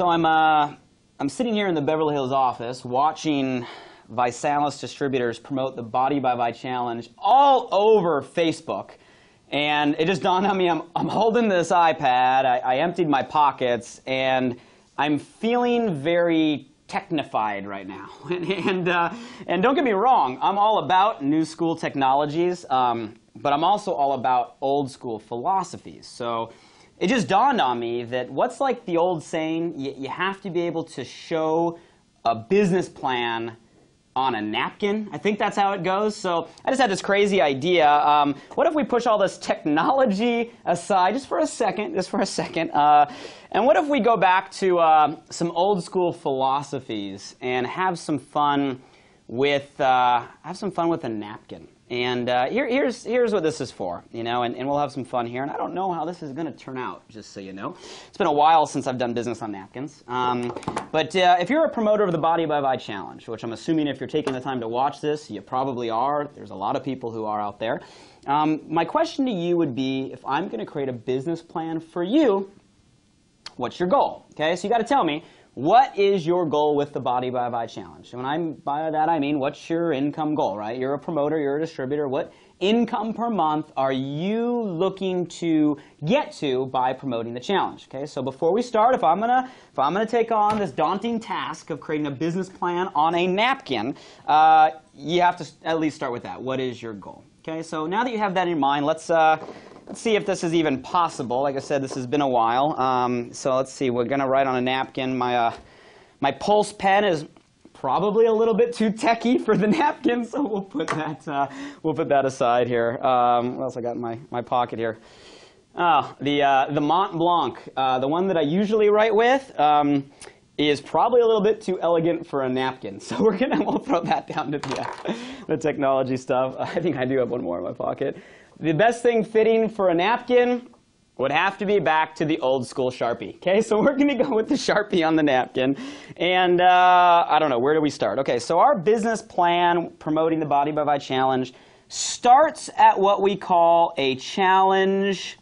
So I'm sitting here in the Beverly Hills office watching ViSalus distributors promote the Body by Vi Challenge all over Facebook. And it just dawned on me, I'm holding this iPad, I emptied my pockets, and I'm feeling very technified right now. And don't get me wrong, I'm all about new school technologies, but I'm also all about old school philosophies. So it just dawned on me that what's like the old saying, you have to be able to show a business plan on a napkin. I think that's how it goes. So I just had this crazy idea. What if we push all this technology aside just for a second, and what if we go back to some old school philosophies and have some fun with a napkin? And here's what this is for, you know, and we'll have some fun here. And I don't know how this is going to turn out, just so you know. It's been a while since I've done business on napkins. But if you're a promoter of the Body by Vi Challenge, which I'm assuming if you're taking the time to watch this, you probably are. There's a lot of people who are out there. My question to you would be, if I'm going to create a business plan for you, what's your goal? Okay, so you got to tell me, what is your goal with the Body by Vi Challenge? And by that I mean, what's your income goal, right? You're a promoter, you're a distributor. What income per month are you looking to get to by promoting the challenge? Okay, so before we start, if I'm gonna take on this daunting task of creating a business plan on a napkin, you have to at least start with that. What is your goal? Okay, so now that you have that in mind, let's see if this is even possible. Like I said, this has been a while. So let's see. We're going to write on a napkin. My Pulse pen is probably a little bit too techy for the napkin, so we'll put that aside here. What else I got in my pocket here? Oh, the Mont Blanc, the one that I usually write with, is probably a little bit too elegant for a napkin. So we'll throw that down to the technology stuff. I think I do have one more in my pocket. The best thing fitting for a napkin would have to be back to the old school Sharpie. Okay, so we're going to go with the Sharpie on the napkin. And I don't know, where do we start? Okay, so our business plan promoting the Body by Vi Challenge starts at what we call a challenge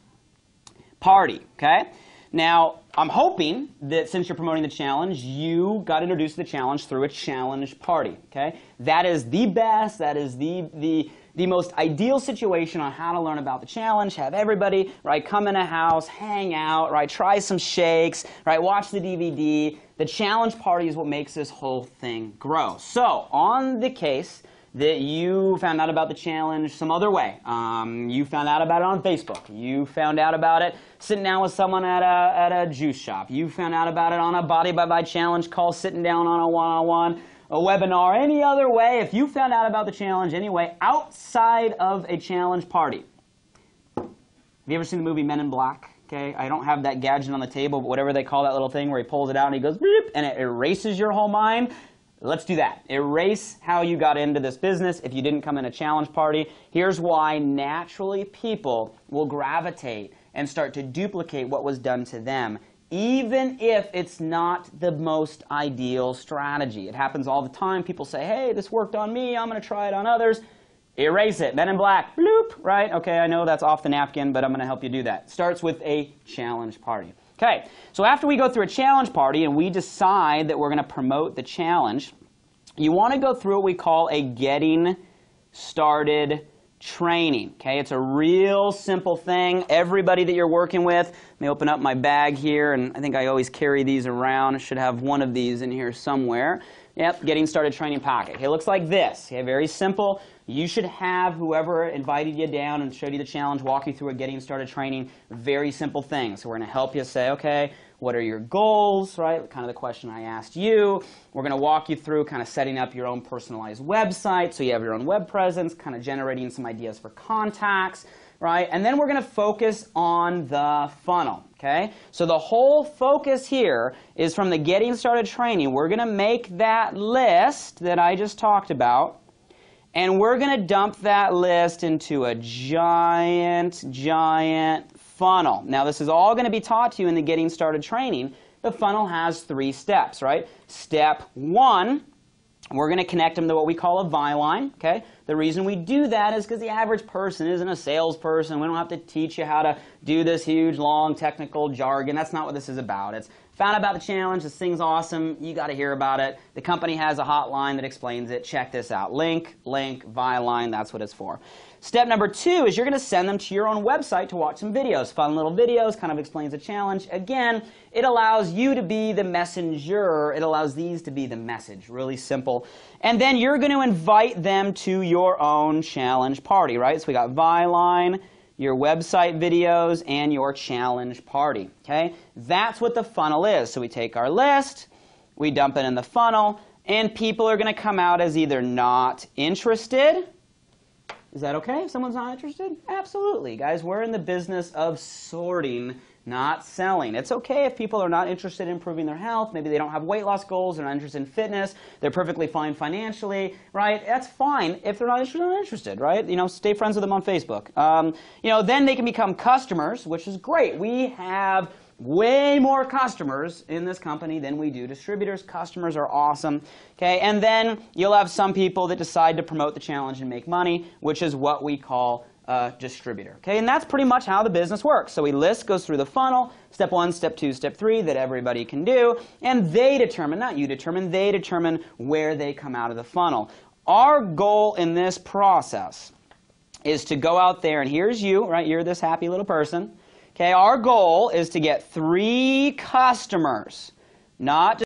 party. Okay, now I'm hoping that since you're promoting the challenge, you got introduced to the challenge through a challenge party. Okay, that is the best. That is the most ideal situation on how to learn about the challenge. Have everybody, right, come in a house, hang out, right, try some shakes, right, watch the DVD. The challenge party is what makes this whole thing grow. So on the case that you found out about the challenge some other way, you found out about it on Facebook, you found out about it sitting down with someone at a juice shop, you found out about it on a Body by Vi Challenge call, sitting down on a one-on-one, a webinar, any other way, if you found out about the challenge anyway, outside of a challenge party. Have you ever seen the movie Men in Black? Okay, I don't have that gadget on the table, but whatever they call that little thing where he pulls it out and he goes, beep, and it erases your whole mind. Let's do that. Erase how you got into this business if you didn't come in a challenge party. Here's why naturally people will gravitate and start to duplicate what was done to them, even if it's not the most ideal strategy. It happens all the time. People say, hey, this worked on me, I'm going to try it on others. Erase it. Men in Black, bloop, right? Okay, I know that's off the napkin, but I'm going to help you do that. Starts with a challenge party. Okay, so after we go through a challenge party and we decide that we're going to promote the challenge, you want to go through what we call a getting started training. Okay, it's a real simple thing. Everybody that you're working with, let me open up my bag here, and I think I always carry these around. I should have one of these in here somewhere. Yep, getting started training packet. Okay, it looks like this. Okay, very simple. You should have whoever invited you down and showed you the challenge walk you through a getting started training. Very simple thing. So we're going to help you say, okay, what are your goals, right? Kind of the question I asked you. We're going to walk you through kind of setting up your own personalized website so you have your own web presence, kind of generating some ideas for contacts, right? And then we're going to focus on the funnel, okay? So the whole focus here is from the getting started training. We're going to make that list that I just talked about, and we're going to dump that list into a giant funnel. Now, this is all going to be taught to you in the Getting Started training. The funnel has 3 steps, right? Step 1, we're going to connect them to what we call a Vi line, okay? The reason we do that is because the average person isn't a salesperson. We don't have to teach you how to do this huge, long, technical jargon. That's not what this is about. It's found out about the challenge. This thing's awesome. You got to hear about it. The company has a hotline that explains it. Check this out. Link, Vyline, that's what it's for. Step number 2 is you're going to send them to your own website to watch some videos. Fun little videos, kind of explains the challenge. Again, it allows you to be the messenger. It allows these to be the message. Really simple. And then you're going to invite them to your own challenge party, right? So we got Vyline, your website videos, and your challenge party. Okay? That's what the funnel is. So we take our list, we dump it in the funnel, and people are going to come out as either not interested. Is that okay if someone's not interested? Absolutely. Guys, we're in the business of sorting, not selling. It's okay if people are not interested in improving their health. Maybe they don't have weight loss goals. They're not interested in fitness. They're perfectly fine financially, right? That's fine. If they're not interested, they're not interested, right? You know, stay friends with them on Facebook. You know, then they can become customers, which is great. We have way more customers in this company than we do distributors. Customers are awesome. Okay, and then you'll have some people that decide to promote the challenge and make money, which is what we call a distributor. Okay, and that's pretty much how the business works. So we list, goes through the funnel, step 1, step 2, step 3 that everybody can do, and they determine, not you determine, they determine where they come out of the funnel. Our goal in this process is to go out there, and here's you, right? You're this happy little person. Okay, our goal is to get 3 customers, not